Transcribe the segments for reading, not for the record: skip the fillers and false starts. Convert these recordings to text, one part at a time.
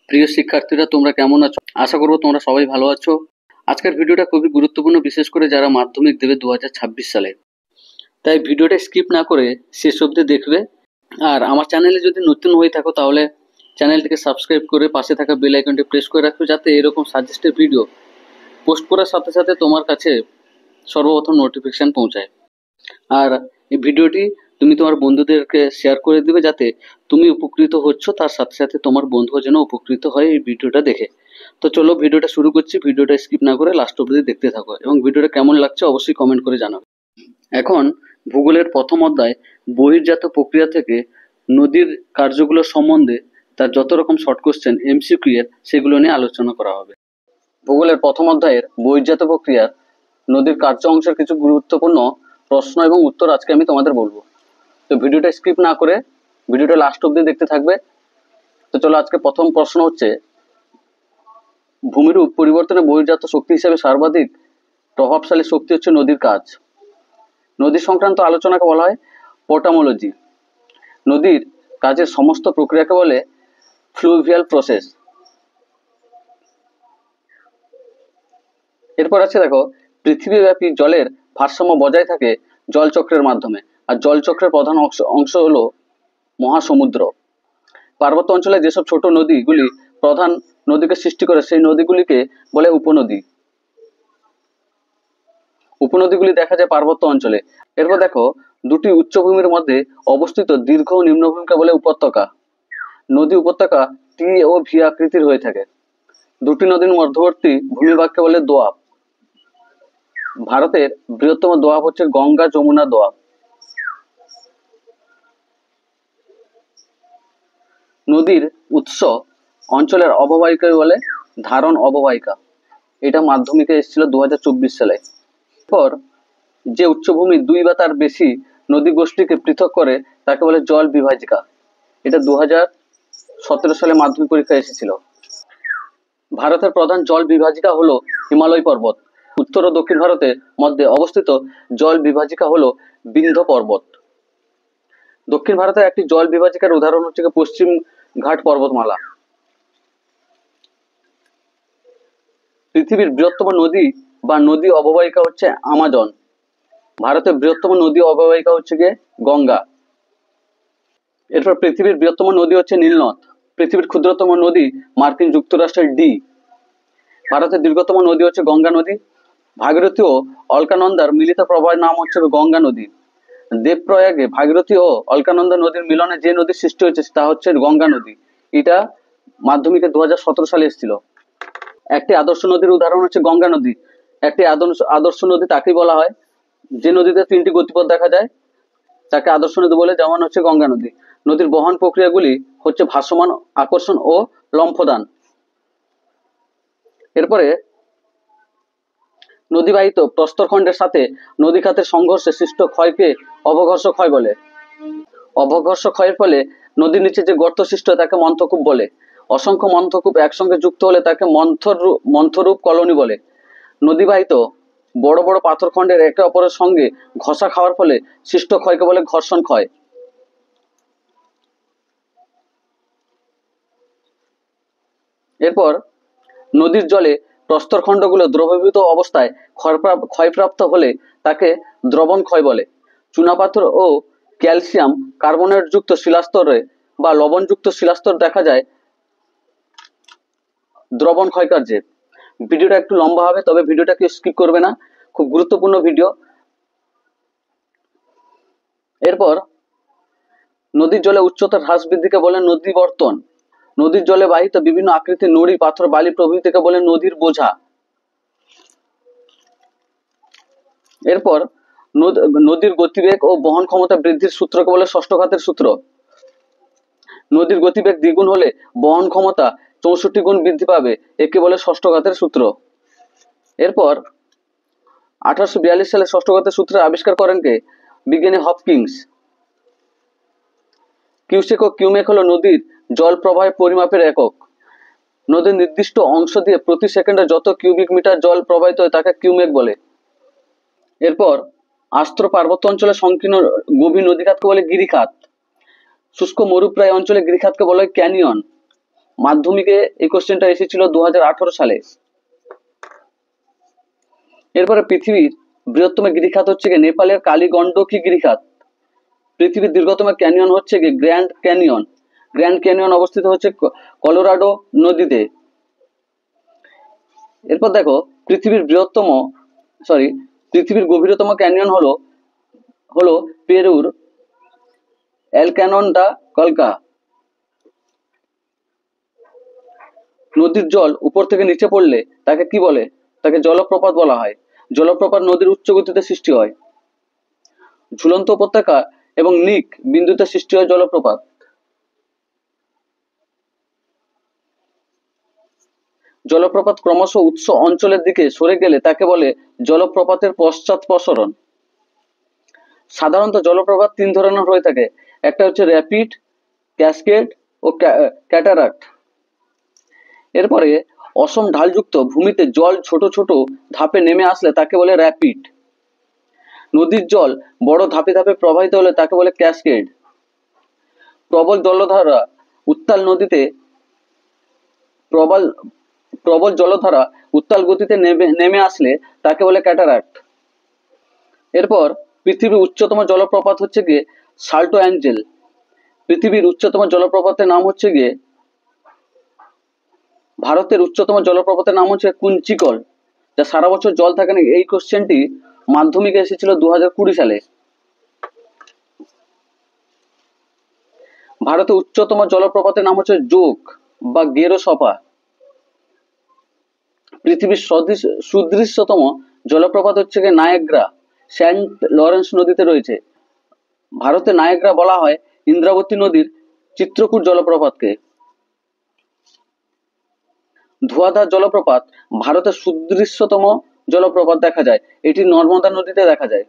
প্রিয় শিক্ষার্থীরা, তোমরা কেমন আছো? আশা করবো তোমরা সবাই ভালো আছো। আজকের ভিডিওটা খুবই গুরুত্বপূর্ণ, বিশেষ করে যারা মাধ্যমিক দেবে 2026 সালে। তাই ভিডিওটা স্কিপ না করে শেষ অবধি দেখবে। আর আমার চ্যানেলে যদি নতুন হয়ে থাকো তাহলে চ্যানেলটিকে সাবস্ক্রাইব করে পাশে থাকা বেল আইকনটি প্রেস করে রাখবে, যাতে এরকম সাজেস্টেড ভিডিও পোস্ট করার সাথে সাথে তোমার কাছে সর্বপ্রথম নোটিফিকেশন পৌঁছায়। আর এই ভিডিওটি তুমি তোমার বন্ধুদেরকে শেয়ার করে দিবে, যাতে তুমি উপকৃত হচ্ছ তার সাথে সাথে তোমার বন্ধুও যেন উপকৃত হয় এই ভিডিওটা দেখে। তো চলো ভিডিওটা শুরু করছি। ভিডিওটা স্কিপ না করে লাস্ট অবধি দেখতে থাকো এবং ভিডিওটা কেমন লাগছে অবশ্যই কমেন্ট করে জানাবে। এখন ভূগোলের প্রথম অধ্যায় বহির্জাত প্রক্রিয়া থেকে নদীর কার্যগুলো সম্বন্ধে তার যত রকম শর্ট কোশ্চেন এমসিকিউ এর সেগুলো নিয়ে আলোচনা করা হবে। ভূগোলের প্রথম অধ্যায়ের বহির্জাত প্রক্রিয়ার নদীর কার্য অংশের কিছু গুরুত্বপূর্ণ প্রশ্ন এবং উত্তর আজকে আমি তোমাদের বলবো। তো ভিডিওটা স্কিপ না করে ভিডিওটা লাস্ট অবধি দেখতে থাকবে। তো চলো, আজকে প্রথম প্রশ্ন হচ্ছে, ভূমিরূপ পরিবর্তনে বহির্জাত শক্তি হিসেবে সর্বাধিক প্রভাবশালী শক্তি হচ্ছে নদীর কাজ। নদী সংক্রান্ত আলোচনাকে বলা হয় পোটামোলজি। নদীর কাজের সমস্ত প্রক্রিয়াকে বলে ফ্লুভিয়াল প্রসেস। এরপর আছে দেখো, পৃথিবীব্যাপী জলের ভারসাম্য বজায় থাকে জলচক্রের মাধ্যমে, আর জলচক্রের প্রধান অংশ হলো মহাসমুদ্র। পার্বত্য অঞ্চলে যেসব ছোট নদীগুলি প্রধান নদীকে সৃষ্টি করে সেই নদীগুলিকে বলে উপনদী। উপনদীগুলি দেখা যায় পার্বত্য অঞ্চলে। এরপর দেখো, দুটি উচ্চভূমির মধ্যে অবস্থিত দীর্ঘ ও নিম্নভূমিকে বলে উপত্যকা। নদী উপত্যকা টি ও ভি আকৃতির হয়ে থাকে। দুটি নদীর মধ্যবর্তী ভূমিভাগকে বলে দোয়াব। ভারতের বৃহত্তম দোয়াব হচ্ছে গঙ্গা যমুনা দোয়াব। নদীর উৎস অঞ্চলের অববাহিকাকে বলে ধারণ অববাহিকা। এটা মাধ্যমিকে এসেছিল 2024 সালে। এরপর যে উচ্চভূমি দুই বা তার বেশি নদী গোষ্ঠীকে পৃথক করে তাকে বলে জল বিভাজিকা। এটা 2017 সালে মাধ্যমিক পরীক্ষায় এসেছিল। ভারতের প্রধান জল বিভাজিকা হলো হিমালয় পর্বত। উত্তর ও দক্ষিণ ভারতের মধ্যে অবস্থিত জল বিভাজিকা হলো বিন্ধ্য পর্বত। দক্ষিণ ভারতের একটি জল বিভাজিকার উদাহরণ হচ্ছে পশ্চিম ঘাট পর্বতমালা। পৃথিবীর বৃহত্তম নদী বা নদী অববাহিকা হচ্ছে আমাজন। ভারতের বৃহত্তম নদী অববাহিকা হচ্ছে গিয়ে গঙ্গা। এরপর পৃথিবীর বৃহত্তম নদী হচ্ছে নীলনদ। পৃথিবীর ক্ষুদ্রতম নদী মার্কিন যুক্তরাষ্ট্রের ডি। ভারতের দীর্ঘতম নদী হচ্ছে গঙ্গা নদী। ভাগীরথী ও অলকানন্দার মিলিত প্রবাহের নাম হচ্ছে গঙ্গা নদী। দেবপ্রয়াগে ভাগীরথী ও অলকানন্দা নদীর মিলনে যে নদীর সৃষ্টি হয়েছে তা হচ্ছে গঙ্গা নদী। এটা মাধ্যমিকে 2017 সালে এসেছিল। একটি আদর্শ নদীর উদাহরণ হচ্ছে গঙ্গা নদী। একটি আদর্শ নদী তাকেই বলা হয় যে নদীতে তিনটি গতিপথ দেখা যায়, তাকে আদর্শ নদী বলে, যেমন হচ্ছে গঙ্গা নদী। নদীর বহন প্রক্রিয়াগুলি হচ্ছে ভাসমান, আকর্ষণ ও লম্ফদান। এরপরে নদীবাহিত প্রস্তরখণ্ডের সাথে নদীখাতের সংঘর্ষে সৃষ্ট ক্ষয়কে অবঘর্ষ ক্ষয় বলে। অবঘর্ষ ক্ষয়ের ফলে নদীর নিচে যে গর্ত সৃষ্টি হয় তাকে মন্থকূপ বলে। অসংখ্য মন্থকূপ একসঙ্গে যুক্ত হলে তাকে মন্থরূপ কলোনি বলে। নদীবাহিত বড় বড় পাথরখণ্ডের একে অপরের সঙ্গে ঘষা খাওয়ার ফলে সৃষ্ট ক্ষয়কে বলে ঘর্ষণ ক্ষয়। এরপর নদীর জলে প্রস্তরখণ্ডগুলো দ্রবীভূত অবস্থায় ক্ষয়প্রাপ্ত হলে তাকে দ্রবণ ক্ষয় বলে। চুনাপাথর ও ক্যালসিয়াম কার্বনেট যুক্ত শিলাস্তরে বা লবণযুক্ত শিলাস্তর দেখা যায় দ্রবণ ক্ষয় কার্যে। ভিডিওটা একটু লম্বা হবে, তবে ভিডিওটাকে স্কিপ করবে না, খুব গুরুত্বপূর্ণ ভিডিও। এরপর নদীর জলে উচ্চতার হ্রাস বৃদ্ধিকে বলে নদীবর্তন। নদীর জলে বাহিত বিভিন্ন আকৃতির নুড়ি, পাথর, বালি প্রভৃতিকে বলে নদীর বোঝা। এরপর নদীর গতিবেগ ও বহন ক্ষমতা বৃদ্ধির সূত্রকে বলে ষষ্ঠ ঘাতের সূত্র। নদীর গতিবেগ দ্বিগুণ হলে বহন ক্ষমতা 64 গুণ বৃদ্ধি পাবে, একে বলে ষষ্ঠ ঘাতের সূত্র। এরপর 1842 সালে ষষ্ঠ ঘাতের সূত্রের আবিষ্কার করেন কে? বিজ্ঞানী হপকিন্স। কিউসেক ও কিউমেক হলো নদীর জল প্রবাহের পরিমাপের একক। নদীর নির্দিষ্ট অংশ দিয়ে প্রতি সেকেন্ডে যত কিউবিক মিটার জল প্রবাহিত হয় তাকে কিউমেক বলে। এরপর আস্ত্র পার্বত্য অঞ্চলে সংকীর্ণ গভীর নদীখাতকে বলে গিরিখাত। শুষ্ক মরুপ্রায় অঞ্চলে গিরিখাতকে বলা হয় ক্যানিয়ন। মাধ্যমিকে এই কোশ্চেনটা এসেছিল 2018 সালে। এরপরে পৃথিবীর বৃহত্তম গিরিখাত হচ্ছে গিয়ে নেপালের কালীগণ্ডকী গিরিখাত। পৃথিবীর দীর্ঘতম ক্যানিয়ন হচ্ছে গিয়ে গ্র্যান্ড ক্যানিয়ন। গ্র্যান্ড ক্যানিয়ন অবস্থিত হচ্ছে কলোরাডো নদীতে। এরপর দেখো পৃথিবীর গভীরতম ক্যানিয়ন হলো পেরুর এল ক্যানন ডা কলকা। নদীর জল উপর থেকে নিচে পড়লে তাকে কি বলে? তাকে জলপ্রপাত বলা হয়। জলপ্রপাত নদীর উচ্চ গতিতে সৃষ্টি হয়। ঝুলন্ত উপত্যকা এবং নিক বিন্দুতে সৃষ্টি হয় জলপ্রপাত। জলপ্রপাত ক্রমশ উৎস অঞ্চলের দিকে সরে গেলে তাকে বলে জলপ্রপাতের পশ্চাৎপসরণ। সাধারণত জলপ্রপাত তিন ধরনের হয়ে থাকে। একটা হচ্ছে র্যাপিড, ক্যাসকেড ও ক্যাটারাক্ট। এরপরে অসম ঢালযুক্ত ভূমিতে জল ছোট ছোট ধাপে নেমে আসলে তাকে বলে র্যাপিড। নদীর জল বড় ধাপে ধাপে প্রবাহিত হলে তাকে বলে ক্যাসকেড। প্রবল জলধারা উত্তাল গতিতে নেমে আসলে তাকে বলে ক্যাটারাক্ট। এরপর পৃথিবীর উচ্চতম জলপ্রপাত হচ্ছে গিয়ে সাল্টো অ্যাঞ্জেল। পৃথিবীর উচ্চতম জলপ্রপাতের নাম হচ্ছে গিয়ে ভারতের উচ্চতম জলপ্রপাতের নাম হচ্ছে কুঞ্চিকল, যা সারা বছর জল থাকে না। এই কোশ্চেনটি মাধ্যমিকে এসেছিল 2020 সালে। ভারতের উচ্চতম জলপ্রপাতের নাম হচ্ছে জোগ বা গেরোসপা। পৃথিবীর সুদৃশ্যতম জলপ্রপাত হচ্ছে গিয়ে নায়াগ্রা, সেন্ট লরেন্স নদীতে রয়েছে। ভারতে নায়াগ্রা বলা হয় ইন্দ্রাবতী নদীর চিত্রকূট জলপ্রপাতকে। ধোঁয়াধার জলপ্রপাত ভারতের সুদৃশ্যতম জলপ্রপাত দেখা যায়। এটি নর্মদা নদীতে দেখা যায়।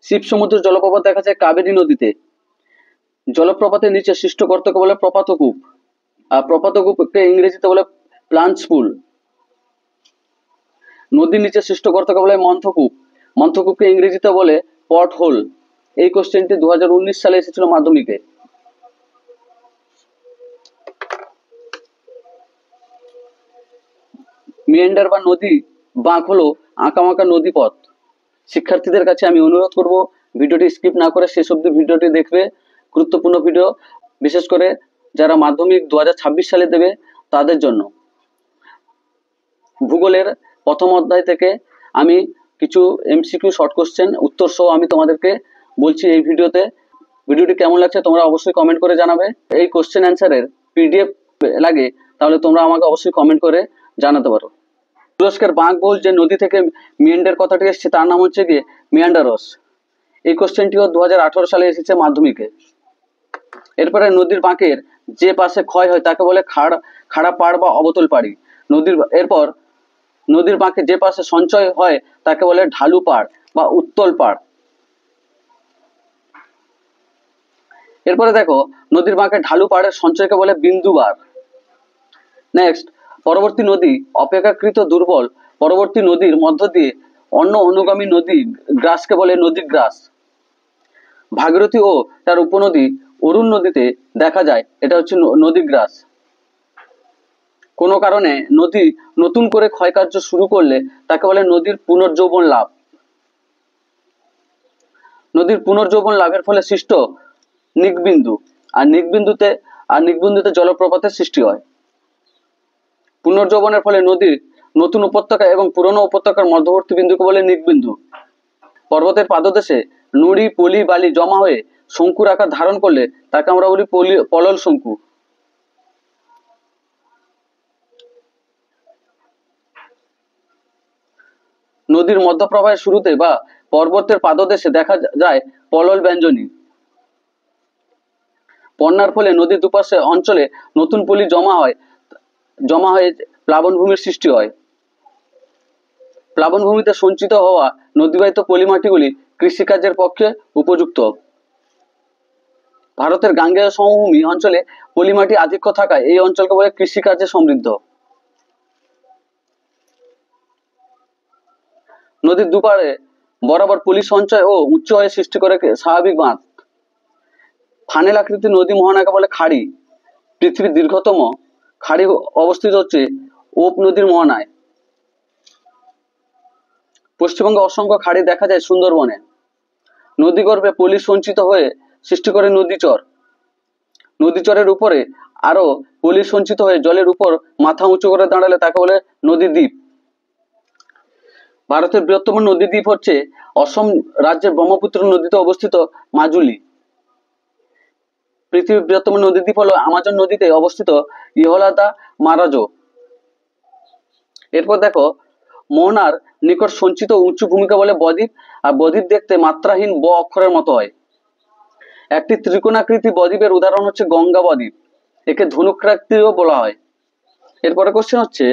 শিব সমুদ্রের জলপ্রপাত দেখা যায় কাবেরী নদীতে। জলপ্রপাতের নিচে সৃষ্ট গর্তকে বলে প্রপাতকূপ, আর প্রপাতকূপকে ইংরেজিতে বলে প্লাঞ্চ পুল। নদীর নিচে সৃষ্ট গর্তকে বলে মন্থকূপ, মন্থকূপকে ইংরেজিতে বলে পট হোল। এই কোশ্চেনটি 2019 সালে এসেছিল মাধ্যমিকে। মিয়েন্ডার বা নদী বাঁক হলো আঁকাবাঁকা নদী পথ। শিক্ষার্থীদের কাছে আমি অনুরোধ করব ভিডিওটি স্কিপ না করে শেষ অবধি ভিডিওটি দেখবে। গুরুত্বপূর্ণ ভিডিও, বিশেষ করে যারা মাধ্যমিক 2026 সালে দেবে তাদের জন্য। ভূগোলের প্রথম অধ্যায় থেকে আমি কিছু এমসিকিউ শর্ট কোশ্চেন উত্তর সহ আমি তোমাদেরকে বলছি এই ভিডিওতে। ভিডিওটি কেমন লাগছে তোমরা অবশ্যই কমেন্ট করে জানাবে। এই কোশ্চেন অ্যান্সারের পিডিএফ লাগে তাহলে তোমরা আমাকে অবশ্যই কমেন্ট করে জানাতে পারো। তুরস্কের বাঁকবহুল যে নদী থেকে মিয়েন্ডার কথাটি এসেছে তার নাম হচ্ছে গিয়ে মিয়ান্ডারস। এই কোশ্চেনটিও 2018 সালে এসেছে মাধ্যমিকে। এরপরে নদীর বাঁকের যে পাশে ক্ষয় হয় তাকে বলে খাড়া পাড় বা অবতল পাড়ি। এরপর নদীর বাঁকে যে পাশে সঞ্চয় হয় তাকে বলে ঢালু পাড় বা উত্তল পাড়। এরপরে দেখো নদীর বাঁকে ঢালু পাড়ের সঞ্চয়কে বলে বিন্দুবার। নেক্সট, পরবর্তী নদী অপেক্ষাকৃত দুর্বল পরবর্তী নদীর মধ্য দিয়ে অন্য অনুগামী নদী গ্রাসকে বলে নদীগ্রাস। ভাগীরথী ও তার উপনদী অরুণ নদীতে দেখা যায়, এটা হচ্ছে নদীগ্রাস। কোনো কারণে নদী নতুন করে ক্ষয়কার্য শুরু করলে তাকে বলে নদীর পুনর্যৌবন লাভ। নদীর পুনর্যৌবন লাভের ফলে সৃষ্ট নিকবিন্দু, আর নিকবিন্দুতে জলপ্রপাতের সৃষ্টি হয়। পুনর্যৌবনের ফলে নদীর নতুন উপত্যকা এবং পুরনো উপত্যকার মধ্যবর্তী বিন্দুকে বলে নিকবিন্দু। পর্বতের পাদদেশে নুড়ি পলি বালি জমা হয়ে শঙ্কুর আকার ধারণ করলে তাকে আমরা বলি পলল শঙ্কু। নদীর মধ্যপ্রবাহের শুরুতে বা পর্বতের পাদদেশে দেখা যায় পলল ব্যঞ্জনী। বন্যার ফলে নদীর দুপাশে অঞ্চলে নতুন পলি জমা হয়ে প্লাবনভূমির সৃষ্টি হয়। প্লাবনভূমিতে সঞ্চিত হওয়া নদীবাহিত পলিমাটিগুলি কৃষিকাজের পক্ষে উপযুক্ত। ভারতের গাঙ্গেয় সমভূমি অঞ্চলে পলিমাটি আধিক্য থাকায় এই অঞ্চলকে বলে কৃষিকাজে সমৃদ্ধ। নদীর দুপারে বরাবর পলি সঞ্চয় ও উচ্চ আয় সৃষ্টি করে স্বাভাবিক বাঁধ। ফানেল আকৃতির নদী মোহনাকে বলে খাড়ি। পৃথিবীর দীর্ঘতম খাড়ি অবস্থিত হচ্ছে ওপ নদীর মোহনায়। পশ্চিমবঙ্গে অসংখ্য খাড়ি দেখা যায় সুন্দরবনে। নদীগর্ভে পলি সঞ্চিত হয়ে সৃষ্টি করে নদীচর। নদীচরের উপরে আরো পলি সঞ্চিত হয়ে জলের উপর মাথা উঁচু করে দাঁড়ালে তাকে বলে নদীদ্বীপ। ভারতের বৃহত্তম নদীদ্বীপ হচ্ছে অসম রাজ্যের ব্রহ্মপুত্র নদীতে অবস্থিত মাজুলি। পৃথিবীর বৃহত্তম নদীদ্বীপ হলো আমাজন নদীতে অবস্থিত ইহলা দা মারাজো। এরপর দেখো, মোহনার নিকট সঞ্চিত উঁচু ভূমিকা বলে বদ্বীপ। আর বদ্বীপ দেখতে মাত্রাহীন ব অক্ষরের মতো হয়। একটি ত্রিকোণাকৃতি বদ্বীপের উদাহরণ হচ্ছে গঙ্গা বদ্বীপ। একে ধনুকাকৃতিও বলা হয়। এরপরে কোশ্চেন হচ্ছে,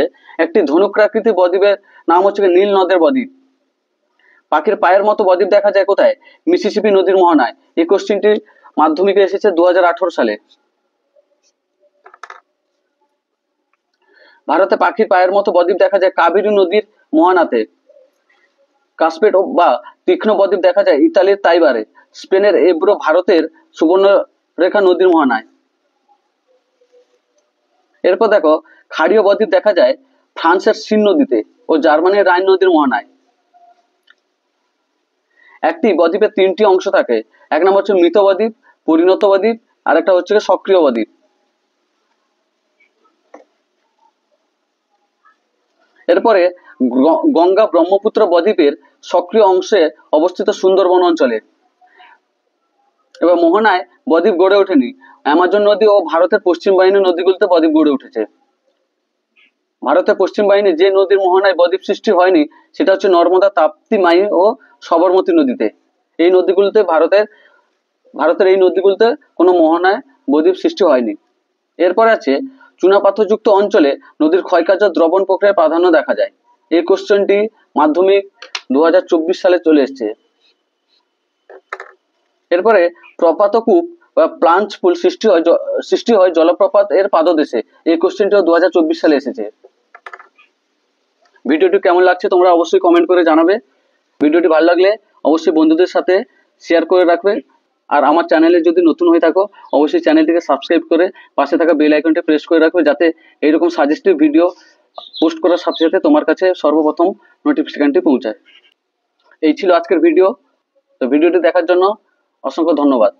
একটি ধনুকাকৃতি বদ্বীপের নাম হচ্ছে নীল নদের বদ্বীপ। পাখির পায়ের মতো বদ্বীপ দেখা যায় কোথায়? মিসিসিপি নদীর মোহনায়। এই কোশ্চেনটি মাধ্যমিকে এসেছে 2018 সালে। ভারতে পাখির পায়ের মতো বদ্বীপ দেখা যায় কাবেরী নদীর মোহনাতে। কাসপেট বা তীক্ষ্ণ বদ্বীপ দেখা যায় ইতালির তাইবারে। স্পেনের এব্রো ভারতের সুবর্ণরেখা নদীর মোহনায়। এরপর দেখো, ক্ষারীয় বদ্বীপ দেখা যায় ফ্রান্সের সিন নদীতে ও জার্মানির রাইন নদীর মোহনায়। একটি বদ্বীপের 3টি অংশ থাকে। এক নম্বর হচ্ছে মৃত বদ্বীপ, পরিণত বদ্বীপ, আর একটা হচ্ছে সক্রিয় বদ্বীপ। এরপরে গঙ্গা ব্রহ্মপুত্র বদ্বীপের সক্রিয় অংশে অবস্থিত সুন্দরবন অঞ্চলে। এবার মোহনায় বদ্বীপ গড়ে ওঠেনি। অ্যামাজন নদী ও ভারতের পশ্চিম বাহিনী নদীগুলিতে বদ্বীপ গড়ে উঠেছে। ভারতের পশ্চিম বাহিনী যে নদীর মোহনায় বদ্বীপ সৃষ্টি হয়নি সেটা হচ্ছে নর্মদা, তাপ্তি, মাই ও সবরমতী নদীতে। এই নদীগুলিতে ভারতের এই নদীগুলিতে কোনো মোহনায় বদ্বীপ সৃষ্টি হয়নি। এরপর আছে চুনাপাথরযুক্ত অঞ্চলে নদীর ক্ষয়কার্য দ্রবণ প্রক্রিয়ার প্রাধান্য দেখা যায়। এই কোশ্চেনটি মাধ্যমিক 2024 সালে চলে এসেছে। এরপরে প্রপাতকূপ বা প্লাঞ্চ পুল সৃষ্টি হয় জলপ্রপাত এর পাদদেশে। এই কোশ্চেনটিও 2024 সালে এসেছে। ভিডিওটি কেমন লাগছে তোমরা অবশ্যই কমেন্ট করে জানাবে। ভিডিওটি ভালো লাগলে অবশ্যই বন্ধুদের সাথে শেয়ার করে রাখবে। আর আমার চ্যানেলে যদি নতুন হয়ে থাকো অবশ্যই চ্যানেলটিকে সাবস্ক্রাইব করে পাশে থাকা বেল আইকনটি প্রেস করে রাখবে, যাতে এইরকম সাজেস্টিভ ভিডিও পোস্ট করার সাথে সাথে তোমার কাছে সর্বপ্রথম নোটিফিকেশনটি পৌঁছায়। এই ছিল আজকের ভিডিও। তো ভিডিওটি দেখার জন্য অসংখ্য ধন্যবাদ।